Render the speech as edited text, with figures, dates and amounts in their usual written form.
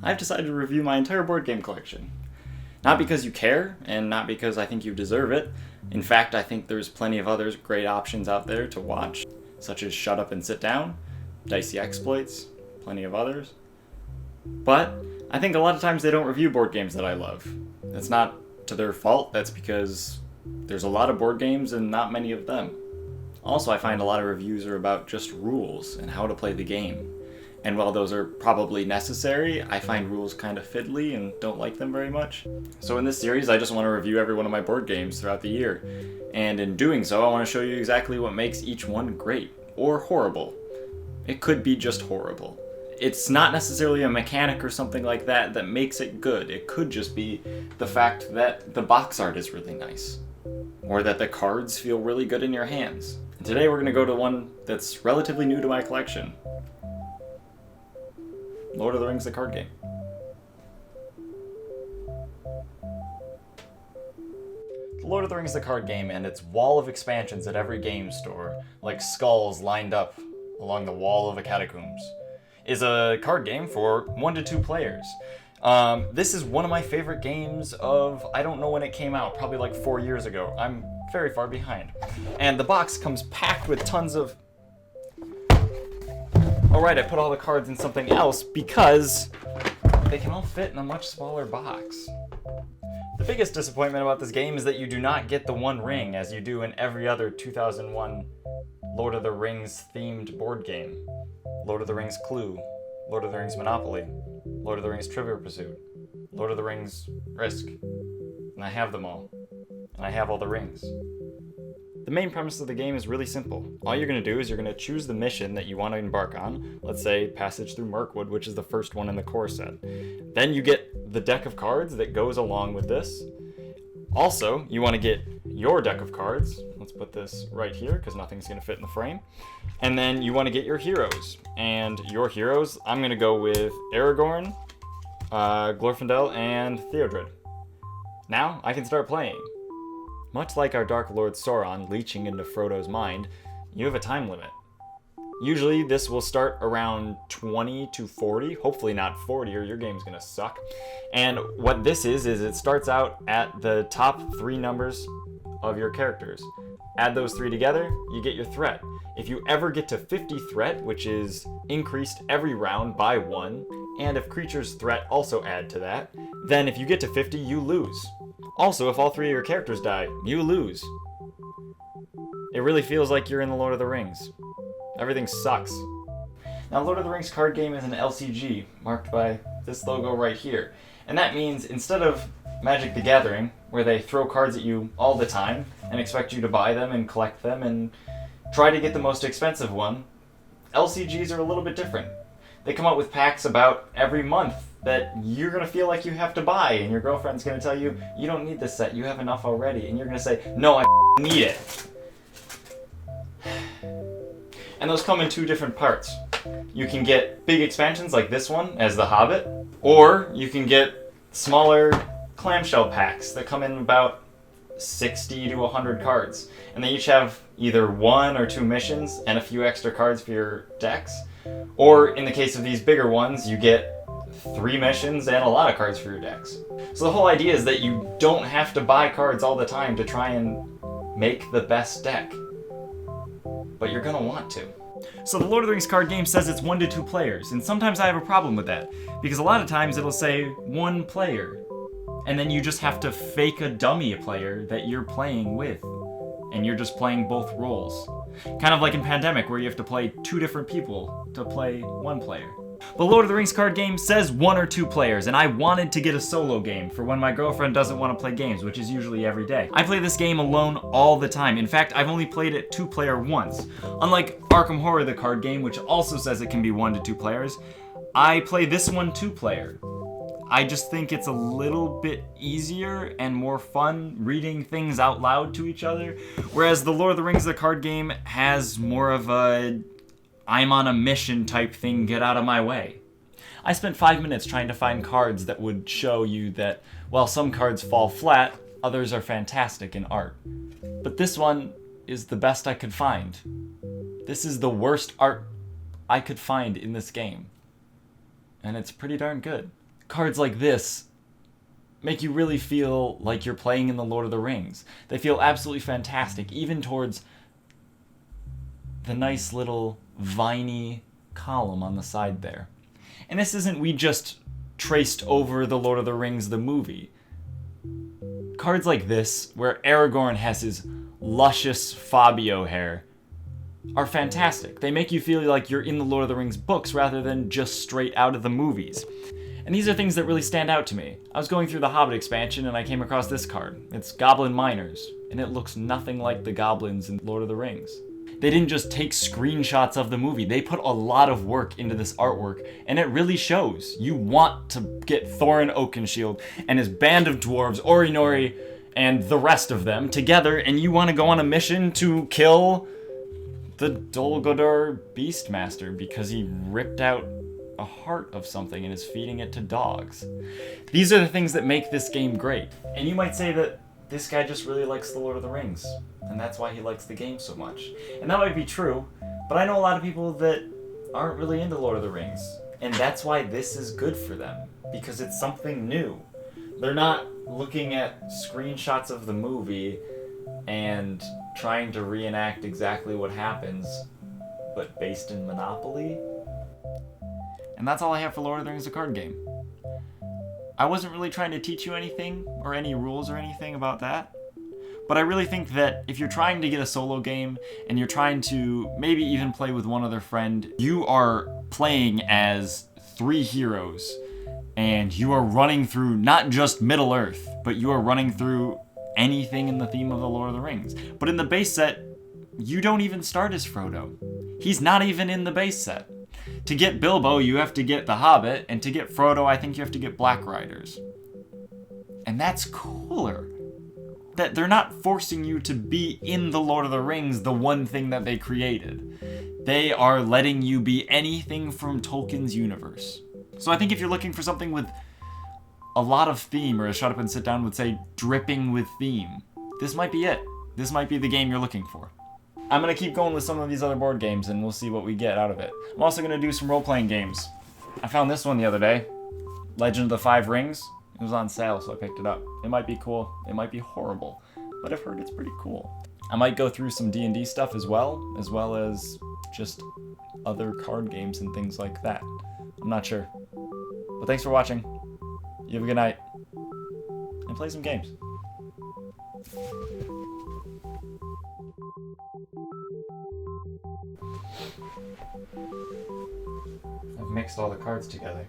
I've decided to review my entire board game collection. Not because you care, and not because I think you deserve it. In fact, I think there's plenty of other great options out there to watch, such as Shut Up and Sit Down, Dicey Exploits, plenty of others. But I think a lot of times they don't review board games that I love. That's not to their fault, that's because there's a lot of board games and not many of them. Also, I find a lot of reviews are about just rules and how to play the game. And while those are probably necessary, I find rules kind of fiddly and don't like them very much. So in this series, I just want to review every one of my board games throughout the year. And in doing so, I want to show you exactly what makes each one great, or horrible. It could be just horrible. It's not necessarily a mechanic or something like that that makes it good. It could just be the fact that the box art is really nice. Or that the cards feel really good in your hands. And today we're going to go to one that's relatively new to my collection. Lord of the Rings, the card game. The Lord of the Rings, the card game, and its wall of expansions at every game store, like skulls lined up along the wall of a catacombs, is a card game for 1 to 2 players. This is one of my favorite games of, I don't know when it came out, probably like 4 years ago. I'm very far behind. And the box comes packed with tons of... Alright, I put all the cards in something else because they can all fit in a much smaller box. The biggest disappointment about this game is that you do not get the One Ring as you do in every other 2001 Lord of the Rings themed board game. Lord of the Rings Clue, Lord of the Rings Monopoly, Lord of the Rings Trivial Pursuit, Lord of the Rings Risk. And I have them all. And I have all the rings. The main premise of the game is really simple. All you're going to do is you're going to choose the mission that you want to embark on. Let's say Passage Through Mirkwood, which is the first one in the core set. Then you get the deck of cards that goes along with this. Also, you want to get your deck of cards. Let's put this right here because nothing's going to fit in the frame. And then you want to get your heroes. And your heroes, I'm going to go with Aragorn, Glorfindel, and Theodred. Now, I can start playing. Much like our Dark Lord Sauron leeching into Frodo's mind, you have a time limit. Usually this will start around 20 to 40, hopefully not 40 or your game's gonna suck. And what this is it starts out at the top 3 numbers of your characters. Add those 3 together, you get your threat. If you ever get to 50 threat, which is increased every round by 1, and if creatures' threat also add to that, then if you get to 50, you lose. Also, if all 3 of your characters die, you lose. It really feels like you're in the Lord of the Rings. Everything sucks. Now, Lord of the Rings card game is an LCG, marked by this logo right here. And that means instead of Magic the Gathering, where they throw cards at you all the time and expect you to buy them and collect them and try to get the most expensive one, LCGs are a little bit different. They come out with packs about every month that you're going to feel like you have to buy, and your girlfriend's going to tell you, you don't need this set, you have enough already, and you're going to say, no, I need it. And those come in 2 different parts. You can get big expansions like this one, as The Hobbit, or you can get smaller clamshell packs that come in about 60 to 100 cards. And they each have either 1 or 2 missions and a few extra cards for your decks. Or in the case of these bigger ones, you get 3 missions and a lot of cards for your decks. So the whole idea is that you don't have to buy cards all the time to try and make the best deck. But you're gonna want to. So the Lord of the Rings card game says it's 1 to 2 players, and sometimes I have a problem with that, because a lot of times it'll say 1 player, and then you just have to fake a dummy player that you're playing with, and you're just playing both roles. Kind of like in Pandemic, where you have to play 2 different people to play 1 player. The Lord of the Rings card game says 1 or 2 players, and I wanted to get a solo game for when my girlfriend doesn't want to play games, which is usually every day. I play this game alone all the time. In fact, I've only played it 2-player once. Unlike Arkham Horror, the card game, which also says it can be 1 to 2 players, I play this one 2-player. I just think it's a little bit easier and more fun reading things out loud to each other, whereas the Lord of the Rings, the card game, has more of a I'm on a mission type thing, get out of my way. I spent 5 minutes trying to find cards that would show you that while some cards fall flat, others are fantastic in art. But this one is the best I could find. This is the worst art I could find in this game. And it's pretty darn good. cards like this make you really feel like you're playing in the Lord of the Rings. They feel absolutely fantastic, even towards the nice little viney column on the side there. And this isn't we just traced over the Lord of the Rings the movie. Cards like this, where Aragorn has his luscious Fabio hair, are fantastic. They make you feel like you're in the Lord of the Rings books rather than just straight out of the movies. And these are things that really stand out to me. I was going through the Hobbit expansion and I came across this card. It's Goblin Miners, and it looks nothing like the goblins in Lord of the Rings. They didn't just take screenshots of the movie. They put a lot of work into this artwork, and it really shows. You want to get Thorin Oakenshield and his band of dwarves, Ori-Nori, and the rest of them together, and you want to go on a mission to kill the Dol Guldur Beastmaster because he ripped out a heart of something and is feeding it to dogs. These are the things that make this game great. And you might say that this guy just really likes the Lord of the Rings, and that's why he likes the game so much. And that might be true, but I know a lot of people that aren't really into Lord of the Rings, and that's why this is good for them, because it's something new. They're not looking at screenshots of the movie and trying to reenact exactly what happens, but based in Monopoly. And that's all I have for Lord of the Rings, the card game. I wasn't really trying to teach you anything, or any rules or anything about that. But I really think that if you're trying to get a solo game, and you're trying to maybe even play with one other friend, you are playing as 3 heroes, and you are running through not just Middle-earth, but you are running through anything in the theme of the Lord of the Rings. But in the base set, you don't even start as Frodo. He's not even in the base set. To get Bilbo, you have to get the Hobbit, and to get Frodo, I think you have to get Black Riders. And that's cooler. That they're not forcing you to be in the Lord of the Rings, the one thing that they created. They are letting you be anything from Tolkien's universe. So I think if you're looking for something with a lot of theme, or as Shut Up and Sit Down would say, dripping with theme, this might be it. This might be the game you're looking for. I'm going to keep going with some of these other board games, and we'll see what we get out of it. I'm also going to do some role-playing games. I found this one the other day, Legend of the Five Rings. It was on sale, so I picked it up. It might be cool. It might be horrible, but I've heard it's pretty cool. I might go through some D&D stuff as well as just other card games and things like that. I'm not sure. But thanks for watching. You have a good night. And play some games. I've mixed all the cards together.